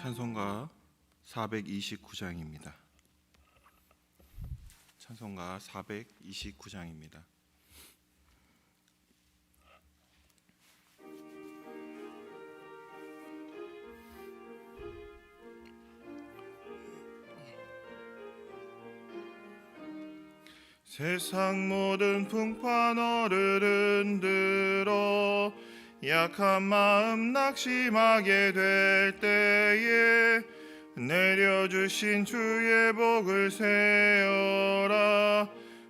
찬송가 429장입니다. 찬송가 429장입니다. 세상 모든 풍파 너를 흔들어 약한 마음 낙심하게 될 때에 내려주신 주의 복을 세어라.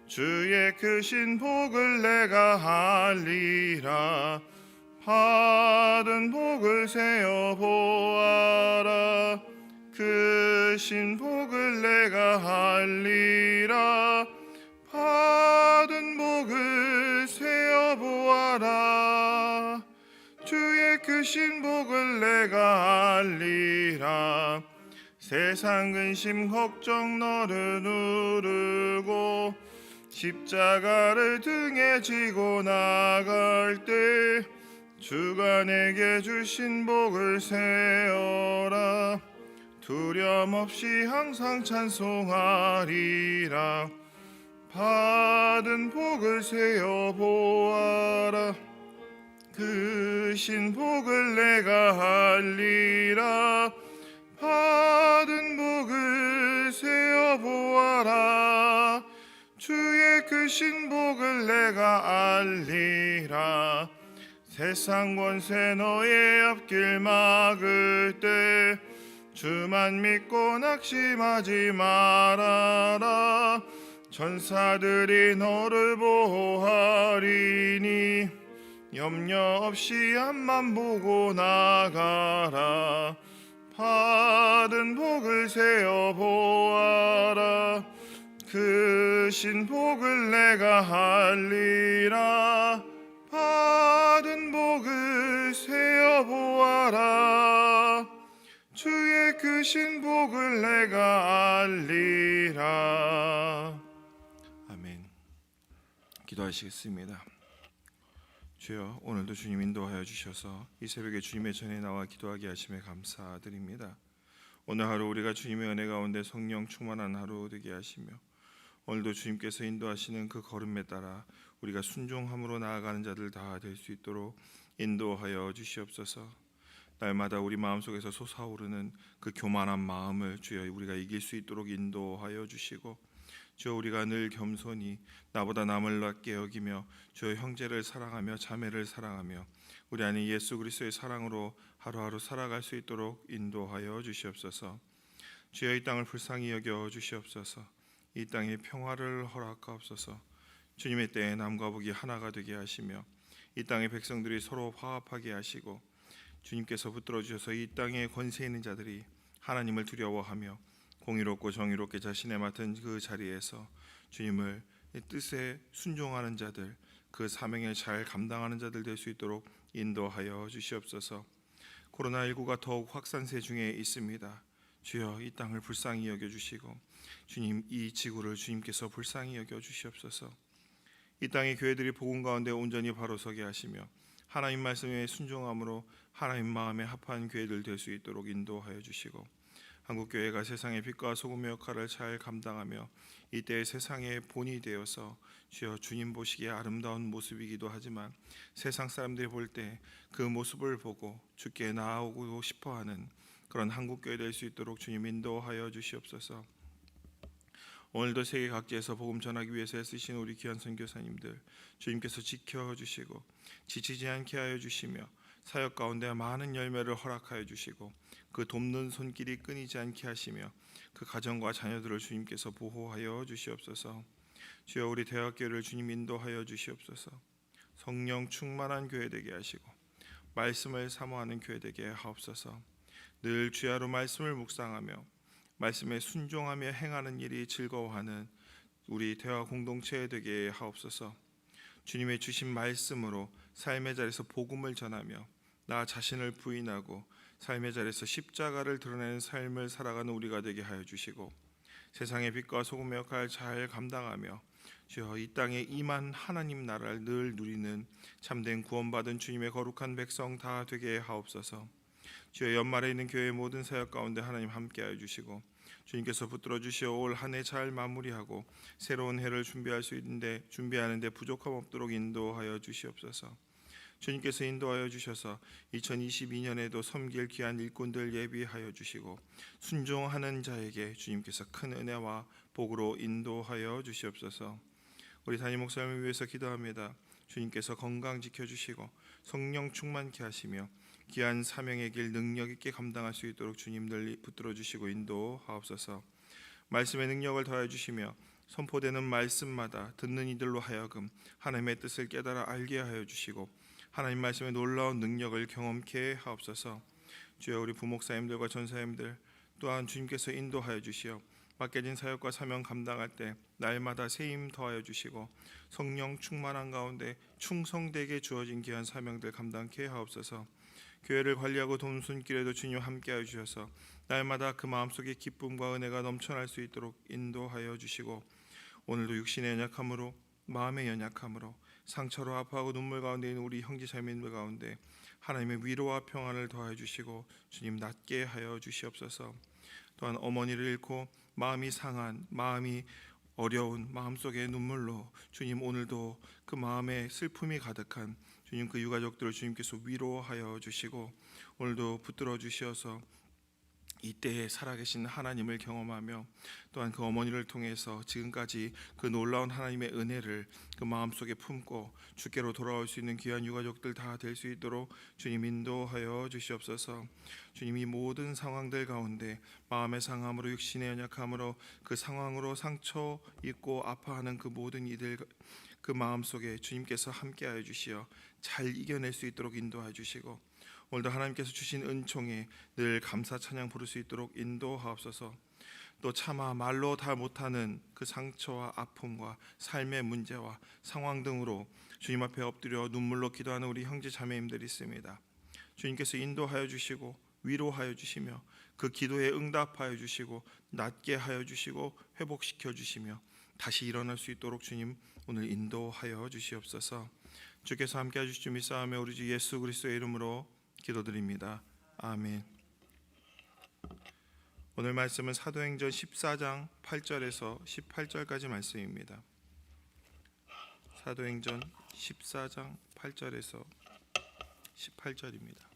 주의 크신 복을 내가 알리라. 받은 복을 세어 보아라. 크신 복을 내가 알리라. 받은 복을 세어 보아라. 주의 크신 복을 내가 알리라. 세상 근심 걱정 너를 누르고 십자가를 등에 지고 나갈 때 주가 내게 주신 복을 세어라. 두려움 없이 항상 찬송하리라. 받은 복을 세어 보아라. 크신 복을 내가 알리라. 받은 복을 세어 보아라. 주의 크신 복을 내가 알리라. 세상 권세 너의 앞길 막을 때 주만 믿고 낙심하지 말아라. 천사들이 너를 보호하리니 염려 없이 앞만 보고 나가라. 받은 복을 세어 보아라. 크신 복을 내가 알리라. 받은 복을 세어 보아라. 주의 크신 복을 내가 알리라. 아멘. 기도하시겠습니다. 주여, 오늘도 주님 인도하여 주셔서 이 새벽에 주님의 전에 나와 기도하게 하심에 감사드립니다. 오늘 하루 우리가 주님의 은혜 가운데 성령 충만한 하루 되게 하시며 오늘도 주님께서 인도하시는 그 걸음에 따라 우리가 순종함으로 나아가는 자들 다 될 수 있도록 인도하여 주시옵소서. 날마다 우리 마음속에서 솟아오르는 그 교만한 마음을 주여 우리가 이길 수 있도록 인도하여 주시고, 주여 우리가 늘 겸손히 나보다 남을 낮게 여기며 주여 형제를 사랑하며 자매를 사랑하며 우리 안에 예수 그리스도의 사랑으로 하루하루 살아갈 수 있도록 인도하여 주시옵소서. 주여 이 땅을 불쌍히 여겨 주시옵소서. 이 땅에 평화를 허락하옵소서. 주님의 때에 남과 북이 하나가 되게 하시며 이 땅의 백성들이 서로 화합하게 하시고 주님께서 붙들어 주셔서 이 땅에 권세 있는 자들이 하나님을 두려워하며 공의롭고 정의롭게 자신의 맡은 그 자리에서 주님을 뜻에 순종하는 자들, 그 사명을 잘 감당하는 자들 될 수 있도록 인도하여 주시옵소서. 코로나19가 더욱 확산세 중에 있습니다. 주여 이 땅을 불쌍히 여겨주시고 주님 이 지구를 주님께서 불쌍히 여겨주시옵소서. 이 땅의 교회들이 복음 가운데 온전히 바로 서게 하시며 하나님 말씀에 순종함으로 하나님 마음에 합한 교회들 될 수 있도록 인도하여 주시고, 한국교회가 세상의 빛과 소금의 역할을 잘 감당하며 이때 세상의 본이 되어서 주여 주님 보시기에 아름다운 모습이기도 하지만 세상 사람들이 볼 때 그 모습을 보고 주께 나아오고 싶어하는 그런 한국교회 될 수 있도록 주님 인도하여 주시옵소서. 오늘도 세계 각지에서 복음 전하기 위해서 애쓰신 우리 귀한 선교사님들 주님께서 지켜주시고 지치지 않게 하여 주시며 사역 가운데 많은 열매를 허락하여 주시고 그 돕는 손길이 끊이지 않게 하시며 그 가정과 자녀들을 주님께서 보호하여 주시옵소서. 주여 우리 대학교를 주님 인도하여 주시옵소서. 성령 충만한 교회 되게 하시고 말씀을 사모하는 교회 되게 하옵소서. 늘 주야로 말씀을 묵상하며 말씀에 순종하며 행하는 일이 즐거워하는 우리 대화 공동체 되게 하옵소서. 주님의 주신 말씀으로 삶의 자리에서 복음을 전하며 나 자신을 부인하고 삶의 자리에서 십자가를 드러내는 삶을 살아가는 우리가 되게 하여 주시고, 세상의 빛과 소금의 역할을 잘 감당하며 주여 이 땅에 임한 하나님 나라를 늘 누리는 참된 구원받은 주님의 거룩한 백성 다 되게 하옵소서. 주여, 연말에 있는 교회 모든 사역 가운데 하나님 함께하여 주시고 주님께서 붙들어 주시어 올 한 해 잘 마무리하고 새로운 해를 준비하는데 부족함 없도록 인도하여 주시옵소서. 주님께서 인도하여 주셔서 2022년에도 섬길 귀한 일꾼들 예비하여 주시고 순종하는 자에게 주님께서 큰 은혜와 복으로 인도하여 주시옵소서. 우리 담임 목사님을 위해서 기도합니다. 주님께서 건강 지켜주시고 성령 충만케 하시며 귀한 사명의 길 능력 있게 감당할 수 있도록 주님들 붙들어 주시고 인도하옵소서. 말씀의 능력을 더해 주시며 선포되는 말씀마다 듣는 이들로 하여금 하나님의 뜻을 깨달아 알게 하여 주시고 하나님 말씀의 놀라운 능력을 경험케 하옵소서. 주여, 우리 부목사님들과 전사님들 또한 주님께서 인도하여 주시어 맡겨진 사역과 사명 감당할 때 날마다 새힘 더하여 주시고 성령 충만한 가운데 충성되게 주어진 귀한 사명들 감당케 하옵소서. 교회를 관리하고 돕는 손길에도 주님 함께하여 주셔서 날마다 그 마음속에 기쁨과 은혜가 넘쳐날 수 있도록 인도하여 주시고 오늘도 육신의 연약함으로 마음의 연약함으로 상처로 아파하고 눈물 가운데 있는 우리 형제 자매님들 가운데 하나님의 위로와 평안을 더하여 주시고 주님 낫게 하여 주시옵소서. 또한 어머니를 잃고 마음이 상한, 마음이 어려운 마음속의 눈물로 주님 오늘도 그 마음에 슬픔이 가득한 주님 그 유가족들을 주님께서 위로하여 주시고 오늘도 붙들어 주시어서 이때에 살아계신 하나님을 경험하며 또한 그 어머니를 통해서 지금까지 그 놀라운 하나님의 은혜를 그 마음속에 품고 주께로 돌아올 수 있는 귀한 유가족들 다 될 수 있도록 주님 인도하여 주시옵소서. 주님, 이 모든 상황들 가운데 마음의 상함으로 육신의 연약함으로 그 상황으로 상처 입고 아파하는 그 모든 이들 그 마음속에 주님께서 함께하여 주시어 잘 이겨낼 수 있도록 인도하여 주시고 오늘도 하나님께서 주신 은총에 늘 감사 찬양 부를 수 있도록 인도하옵소서. 또 차마 말로 다 못하는 그 상처와 아픔과 삶의 문제와 상황 등으로 주님 앞에 엎드려 눈물로 기도하는 우리 형제 자매님들이 있습니다. 주님께서 인도하여 주시고 위로하여 주시며 그 기도에 응답하여 주시고 낫게 하여 주시고 회복시켜 주시며 다시 일어날 수 있도록 주님 오늘 인도하여 주시옵소서. 주께서 함께해 주실 줄 믿사오며 우리 주 예수 그리스도의 이름으로 기도드립니다. 아멘. 오늘 말씀은 사도행전 14장 8절에서 18절까지 말씀입니다. 사도행전 14장 8절에서 18절입니다.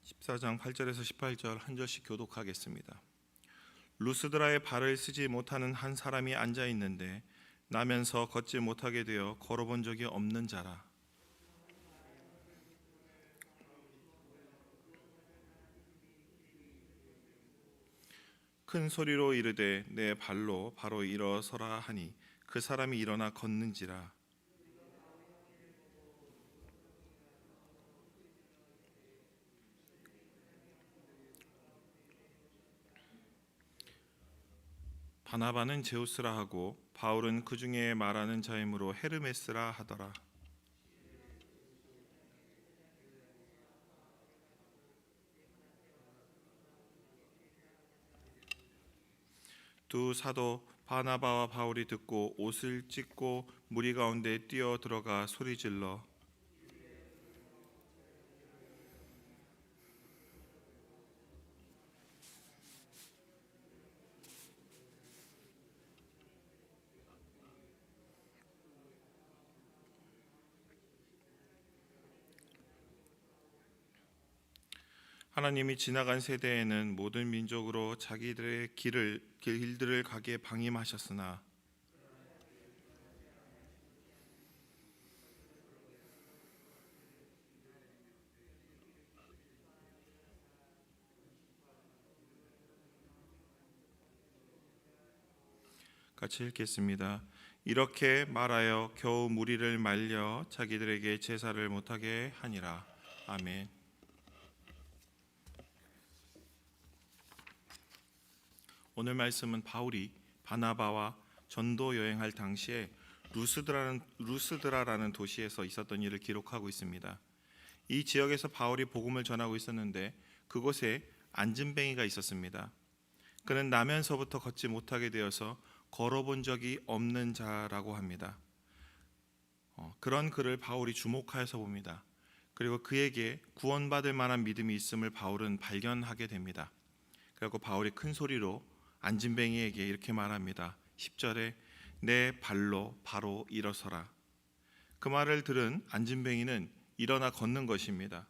(14장 8절에서 18절) 한 절씩 교독하겠습니다. 루스드라에 발을 쓰지 못하는 한 사람이 앉아 있는데 나면서 걷지 못하게 되어 걸어본 적이 없는 자라. 큰 소리로 이르되 내 발로 바로 일어서라 하니 그 사람이 일어나 걷는지라. 바나바는 제우스라 하고 바울은 그 중에 말하는 자이므로 헤르메스라 하더라. 두 사도 바나바와 바울이 듣고 옷을 찢고 무리 가운데 뛰어 들어가 소리질러 하나님이 지나간 세대에는 모든 민족으로 자기들의 길들을 가게 방임하셨으나 같이 읽겠습니다. 이렇게 말하여 겨우 무리를 말려 자기들에게 제사를 못하게 하니라. 아멘. 오늘 말씀은 바울이 바나바와 전도 여행할 당시에 루스드라라는 도시에서 있었던 일을 기록하고 있습니다. 이 지역에서 바울이 복음을 전하고 있었는데 그곳에 안진뱅이가 있었습니다. 그는 나면서부터 걷지 못하게 되어서 걸어본 적이 없는 자라고 합니다. 그런 그를 바울이 주목하여서 봅니다. 그리고 그에게 구원받을 만한 믿음이 있음을 바울은 발견하게 됩니다. 그리고 바울이 큰 소리로 안진뱅이에게 이렇게 말합니다. 10절에 내 발로 바로 일어서라. 그 말을 들은 안진뱅이는 일어나 걷는 것입니다.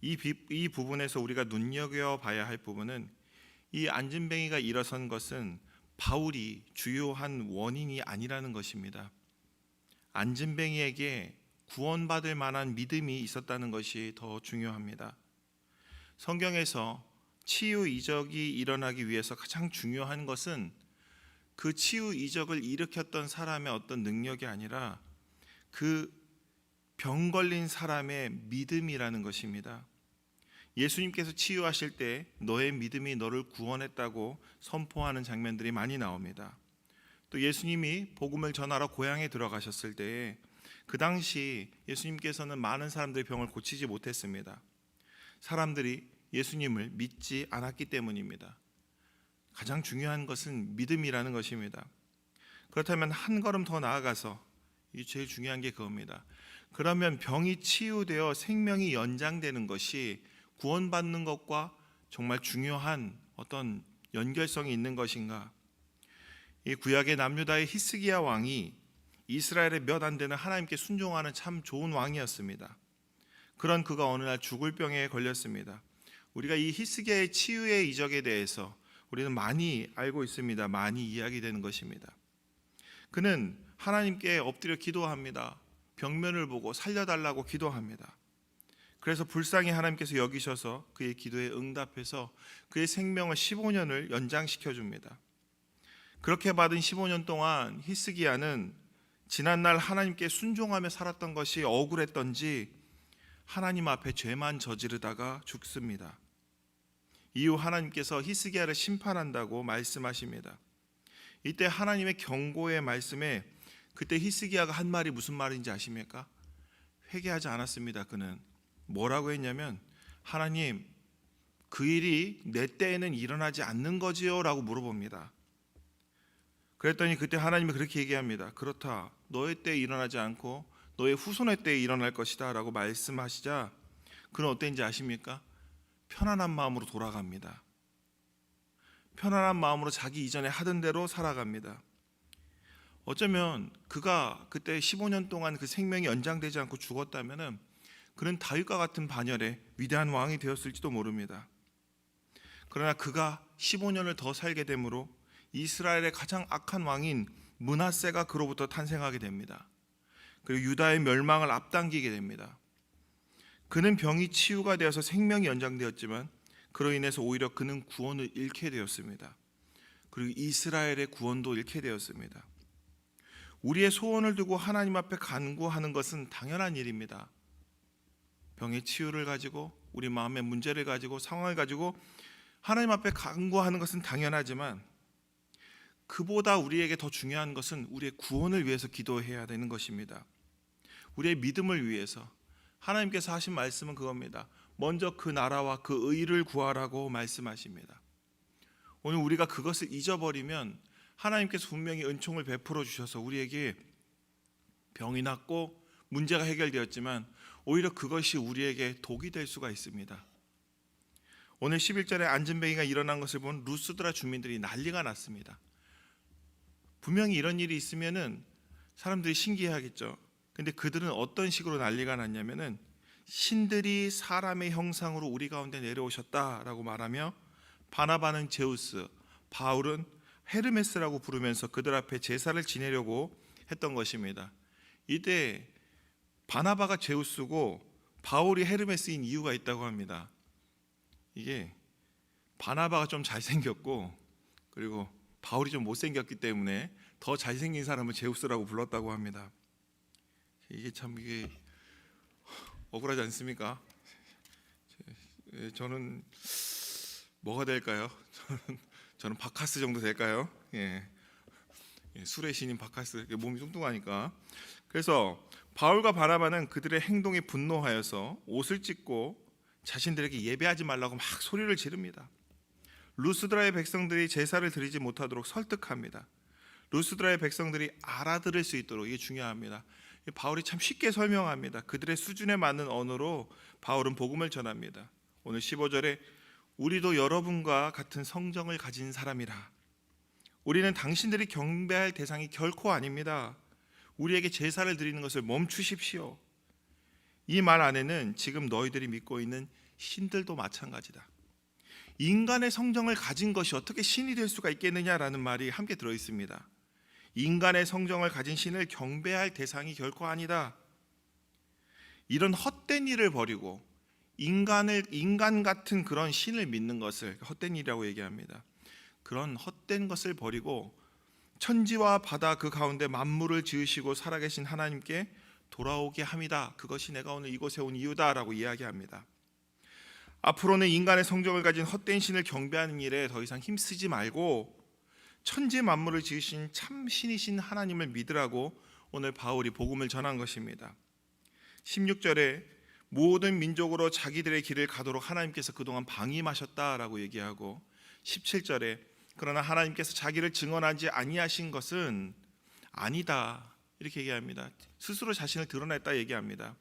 이 부분에서 우리가 눈여겨봐야 할 부분은 이 안진뱅이가 일어선 것은 바울이 주요한 원인이 아니라는 것입니다. 안진뱅이에게 구원받을 만한 믿음이 있었다는 것이 더 중요합니다. 성경에서 치유 이적이 일어나기 위해서 가장 중요한 것은 그 치유 이적을 일으켰던 사람의 어떤 능력이 아니라 그 병 걸린 사람의 믿음이라는 것입니다. 예수님께서 치유하실 때 너의 믿음이 너를 구원했다고 선포하는 장면들이 많이 나옵니다. 또 예수님이 복음을 전하러 고향에 들어가셨을 때에 그 당시 예수님께서는 많은 사람들의 병을 고치지 못했습니다. 사람들이 예수님을 믿지 않았기 때문입니다. 가장 중요한 것은 믿음이라는 것입니다. 그렇다면 한 걸음 더 나아가서 이 제일 중요한 게 그겁니다. 그러면 병이 치유되어 생명이 연장되는 것이 구원받는 것과 정말 중요한 어떤 연결성이 있는 것인가? 이 구약의 남유다의 히스기야 왕이 이스라엘의 몇 안 되는 하나님께 순종하는 참 좋은 왕이었습니다. 그런 그가 어느 날 죽을 병에 걸렸습니다. 우리가 이 히스기야의 치유의 이적에 대해서 우리는 많이 알고 있습니다. 많이 이야기되는 것입니다. 그는 하나님께 엎드려 기도합니다. 병면을 보고 살려달라고 기도합니다. 그래서 불쌍히 하나님께서 여기셔서 그의 기도에 응답해서 그의 생명을 15년을 연장시켜 줍니다. 그렇게 받은 15년 동안 히스기야는 지난날 하나님께 순종하며 살았던 것이 억울했던지 하나님 앞에 죄만 저지르다가 죽습니다. 이후 하나님께서 히스기야를 심판한다고 말씀하십니다. 이때 하나님의 경고의 말씀에 그때 히스기야가 한 말이 무슨 말인지 아십니까? 회개하지 않았습니다. 그는 뭐라고 했냐면 하나님, 그 일이 내 때에는 일어나지 않는 거지요? 라고 물어봅니다. 그랬더니 그때 하나님이 그렇게 얘기합니다. 그렇다, 너의 때에 일어나지 않고 너의 후손의 때에 일어날 것이다 라고 말씀하시자 그는 어땠는지 아십니까? 편안한 마음으로 돌아갑니다. 편안한 마음으로 자기 이전에 하던 대로 살아갑니다. 어쩌면 그가 그때 15년 동안 그 생명이 연장되지 않고 죽었다면 그는 다윗과 같은 반열의 위대한 왕이 되었을지도 모릅니다. 그러나 그가 15년을 더 살게 되므로 이스라엘의 가장 악한 왕인 므낫세가 그로부터 탄생하게 됩니다. 그리고 유다의 멸망을 앞당기게 됩니다. 그는 병이 치유가 되어서 생명이 연장되었지만 그로 인해서 오히려 그는 구원을 잃게 되었습니다. 그리고 이스라엘의 구원도 잃게 되었습니다. 우리의 소원을 두고 하나님 앞에 간구하는 것은 당연한 일입니다. 병의 치유를 가지고 우리 마음의 문제를 가지고 상황을 가지고 하나님 앞에 간구하는 것은 당연하지만 그보다 우리에게 더 중요한 것은 우리의 구원을 위해서 기도해야 되는 것입니다. 우리의 믿음을 위해서 하나님께서 하신 말씀은 그겁니다. 먼저 그 나라와 그 의를 구하라고 말씀하십니다. 오늘 우리가 그것을 잊어버리면 하나님께서 분명히 은총을 베풀어 주셔서 우리에게 병이 낫고 문제가 해결되었지만 오히려 그것이 우리에게 독이 될 수가 있습니다. 오늘 11절에 안진뱅이가 일어난 것을 본 루스드라 주민들이 난리가 났습니다. 분명히 이런 일이 있으면은 사람들이 신기해하겠죠. 근데 그들은 어떤 식으로 난리가 났냐면은 신들이 사람의 형상으로 우리 가운데 내려오셨다라고 말하며 바나바는 제우스, 바울은 헤르메스라고 부르면서 그들 앞에 제사를 지내려고 했던 것입니다. 이때 바나바가 제우스고 바울이 헤르메스인 이유가 있다고 합니다. 이게 바나바가 좀 잘생겼고 그리고 바울이 좀 못생겼기 때문에 더 잘생긴 사람을 제우스라고 불렀다고 합니다. 이게 참 이게 억울하지 않습니까? 저는 뭐가 될까요? 저는 바카스 정도 될까요? 술의 신인 바카스, 몸이 뚱뚱하니까. 그래서 바울과 바나바는 그들의 행동에 분노하여서 옷을 찢고 자신들에게 예배하지 말라고 막 소리를 지릅니다. 루스드라의 백성들이 제사를 드리지 못하도록 설득합니다. 루스드라의 백성들이 알아들을 수 있도록, 이게 중요합니다. 바울이 참 쉽게 설명합니다. 그들의 수준에 맞는 언어로 바울은 복음을 전합니다. 오늘 15절에 우리도 여러분과 같은 성정을 가진 사람이라. 우리는 당신들이 경배할 대상이 결코 아닙니다. 우리에게 제사를 드리는 것을 멈추십시오. 이 말 안에는 지금 너희들이 믿고 있는 신들도 마찬가지다. 인간의 성정을 가진 것이 어떻게 신이 될 수가 있겠느냐라는 말이 함께 들어있습니다. 인간의 성정을 가진 신을 경배할 대상이 결코 아니다. 이런 헛된 일을 버리고 인간 같은 그런 신을 믿는 것을 헛된 일이라고 얘기합니다. 그런 헛된 것을 버리고 천지와 바다 그 가운데 만물을 지으시고 살아계신 하나님께 돌아오게 함이다. 그것이 내가 오늘 이곳에 온 이유다라고 이야기합니다. 앞으로는 인간의 성정을 가진 헛된 신을 경배하는 일에 더 이상 힘쓰지 말고 천지 만물을 지으신 참 신이신 하나님을 믿으라고 오늘 바울이 복음을 전한 것입니다. 16절에 모든 민족으로 자기들의 길을 가도록 하나님께서 그동안 방임하셨다라고 얘기하고 17절에 그러나 하나님께서 자기를 증언하지 아니하신 것은 아니다 이렇게 얘기합니다. 스스로 자신을 드러냈다 얘기합니다.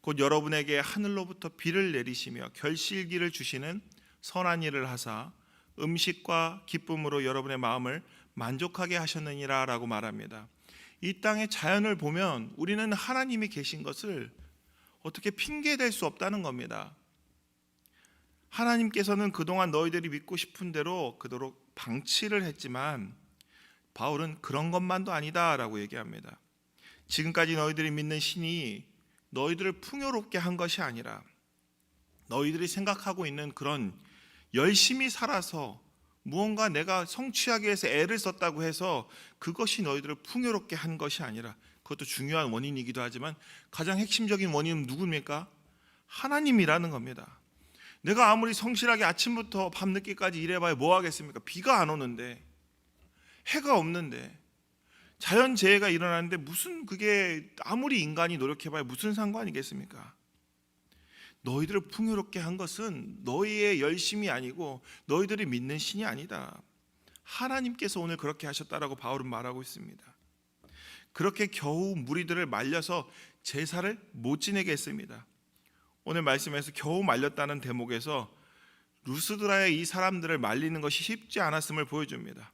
곧 여러분에게 하늘로부터 비를 내리시며 결실기를 주시는 선한 일을 하사 음식과 기쁨으로 여러분의 마음을 만족하게 하셨느니라 라고 말합니다. 이 땅의 자연을 보면 우리는 하나님이 계신 것을 어떻게 핑계댈 수 없다는 겁니다. 하나님께서는 그동안 너희들이 믿고 싶은 대로 그도록 방치를 했지만 바울은 그런 것만도 아니다 라고 얘기합니다. 지금까지 너희들이 믿는 신이 너희들을 풍요롭게 한 것이 아니라 너희들이 생각하고 있는 그런 열심히 살아서 무언가 내가 성취하기 위해서 애를 썼다고 해서 그것이 너희들을 풍요롭게 한 것이 아니라, 그것도 중요한 원인이기도 하지만 가장 핵심적인 원인은 누굽니까? 하나님이라는 겁니다. 내가 아무리 성실하게 아침부터 밤늦게까지 일해봐야 뭐 하겠습니까? 비가 안 오는데, 해가 없는데, 자연재해가 일어나는데 무슨 그게 아무리 인간이 노력해봐야 무슨 상관이겠습니까? 너희들을 풍요롭게 한 것은 너희의 열심이 아니고 너희들이 믿는 신이 아니다. 하나님께서 오늘 그렇게 하셨다라고 바울은 말하고 있습니다. 그렇게 겨우 무리들을 말려서 제사를 못 지내게 했습니다. 오늘 말씀에서 겨우 말렸다는 대목에서 루스드라의 이 사람들을 말리는 것이 쉽지 않았음을 보여줍니다.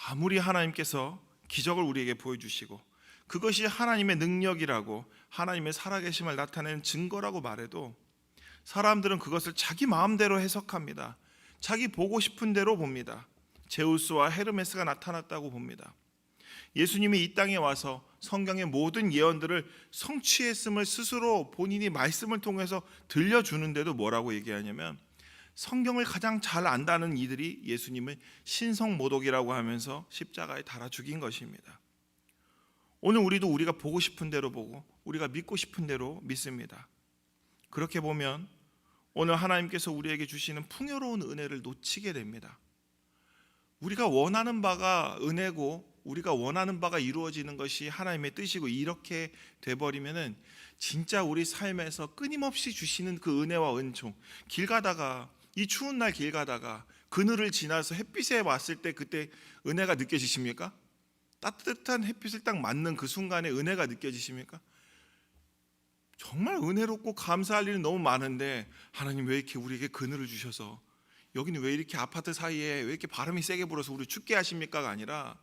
아무리 하나님께서 기적을 우리에게 보여주시고 그것이 하나님의 능력이라고 하나님의 살아계심을 나타내는 증거라고 말해도 사람들은 그것을 자기 마음대로 해석합니다. 자기 보고 싶은 대로 봅니다. 제우스와 헤르메스가 나타났다고 봅니다. 예수님이 이 땅에 와서 성경의 모든 예언들을 성취했음을 스스로 본인이 말씀을 통해서 들려주는데도 뭐라고 얘기하냐면 성경을 가장 잘 안다는 이들이 예수님을 신성모독이라고 하면서 십자가에 달아 죽인 것입니다. 오늘 우리도 우리가 보고 싶은 대로 보고 우리가 믿고 싶은 대로 믿습니다. 그렇게 보면 오늘 하나님께서 우리에게 주시는 풍요로운 은혜를 놓치게 됩니다. 우리가 원하는 바가 은혜고 우리가 원하는 바가 이루어지는 것이 하나님의 뜻이고 이렇게 돼버리면은 진짜 우리 삶에서 끊임없이 주시는 그 은혜와 은총, 길 가다가 이 추운 날 길 가다가 그늘을 지나서 햇빛에 왔을 때 그때 은혜가 느껴지십니까? 따뜻한 햇빛을 딱 맞는 그 순간에 은혜가 느껴지십니까? 정말 은혜롭고 감사할 일은 너무 많은데 하나님 왜 이렇게 우리에게 그늘을 주셔서 여기는 왜 이렇게 아파트 사이에 왜 이렇게 바람이 세게 불어서 우리 춥게 하십니까가 아니라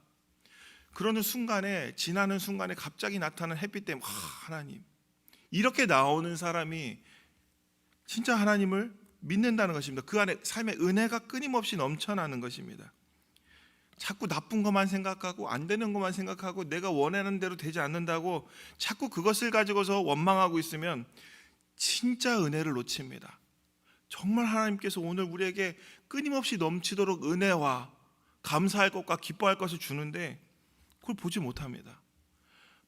그러는 순간에 지나는 순간에 갑자기 나타나는 햇빛 때문에 하나님 이렇게 나오는 사람이 진짜 하나님을 믿는다는 것입니다. 그 안에 삶의 은혜가 끊임없이 넘쳐나는 것입니다. 자꾸 나쁜 것만 생각하고 안 되는 것만 생각하고 내가 원하는 대로 되지 않는다고 자꾸 그것을 가지고서 원망하고 있으면 진짜 은혜를 놓칩니다. 정말 하나님께서 오늘 우리에게 끊임없이 넘치도록 은혜와 감사할 것과 기뻐할 것을 주는데 그걸 보지 못합니다.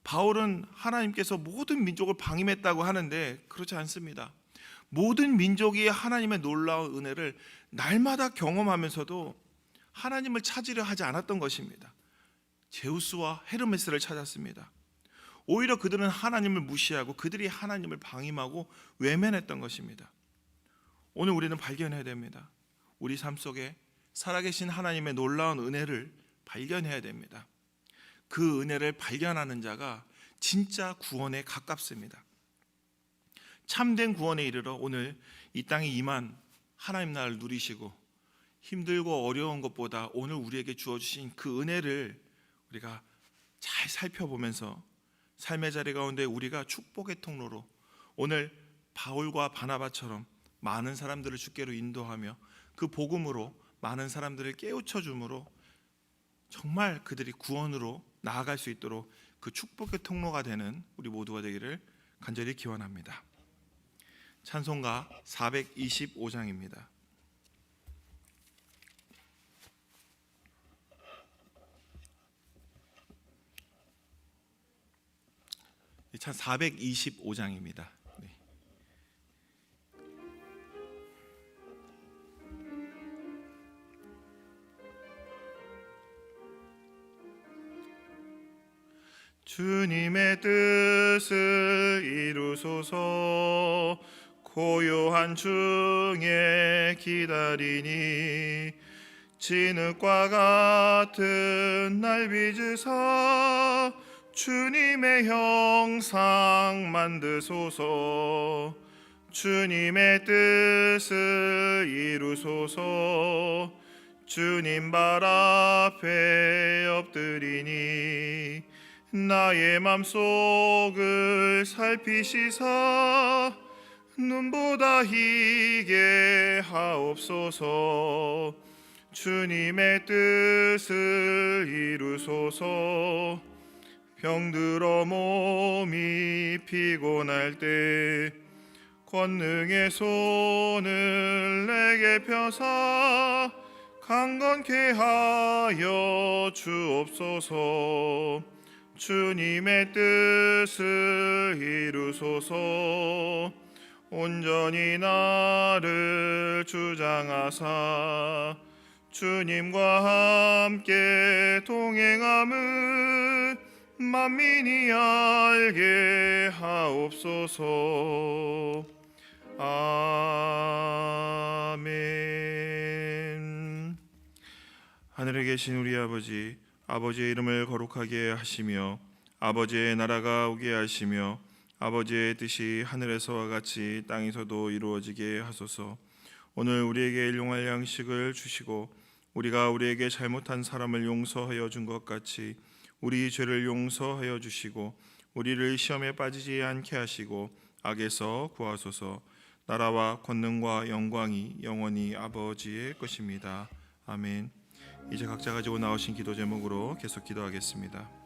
바울은 하나님께서 모든 민족을 방임했다고 하는데 그렇지 않습니다. 모든 민족이 하나님의 놀라운 은혜를 날마다 경험하면서도 하나님을 찾으려 하지 않았던 것입니다. 제우스와 헤르메스를 찾았습니다. 오히려 그들은 하나님을 무시하고 그들이 하나님을 방임하고 외면했던 것입니다. 오늘 우리는 발견해야 됩니다. 우리 삶 속에 살아계신 하나님의 놀라운 은혜를 발견해야 됩니다. 그 은혜를 발견하는 자가 진짜 구원에 가깝습니다. 참된 구원에 이르러 오늘 이 땅에 임한 하나님 나라를 누리시고 힘들고 어려운 것보다 오늘 우리에게 주어주신 그 은혜를 우리가 잘 살펴보면서 삶의 자리 가운데 우리가 축복의 통로로 오늘 바울과 바나바처럼 많은 사람들을 주께로 인도하며 그 복음으로 많은 사람들을 깨우쳐 줌으로 정말 그들이 구원으로 나아갈 수 있도록 그 축복의 통로가 되는 우리 모두가 되기를 간절히 기원합니다. 찬송가 425장입니다. 찬 425장입니다. 네. 주님의 뜻을 이루소서. 고요한 중에 기다리니 진흙과 같은 날 빚으사 주님의 형상 만드소서. 주님의 뜻을 이루소서. 주님 발 앞에 엎드리니 나의 맘속을 살피시사 눈보다 희게 하옵소서. 주님의 뜻을 이루소서. 병들어 몸이 피곤할 때 권능의 손을 내게 펴사 강건케 하여 주옵소서. 주님의 뜻을 이루소서. 온전히 나를 주장하사 주님과 함께 동행함을 만민이 알게 하옵소서. 아멘. 하늘에 계신 우리 아버지, 아버지의 이름을 거룩하게 하시며 아버지의 나라가 오게 하시며 아버지의 뜻이 하늘에서와 같이 땅에서도 이루어지게 하소서. 오늘 우리에게 일용할 양식을 주시고 우리가 우리에게 잘못한 사람을 용서하여 준 것 같이 우리 죄를 용서하여 주시고 우리를 시험에 빠지지 않게 하시고 악에서 구하소서. 나라와 권능과 영광이 영원히 아버지의 것입니다. 아멘. 이제 각자 가지고 나오신 기도 제목으로 계속 기도하겠습니다.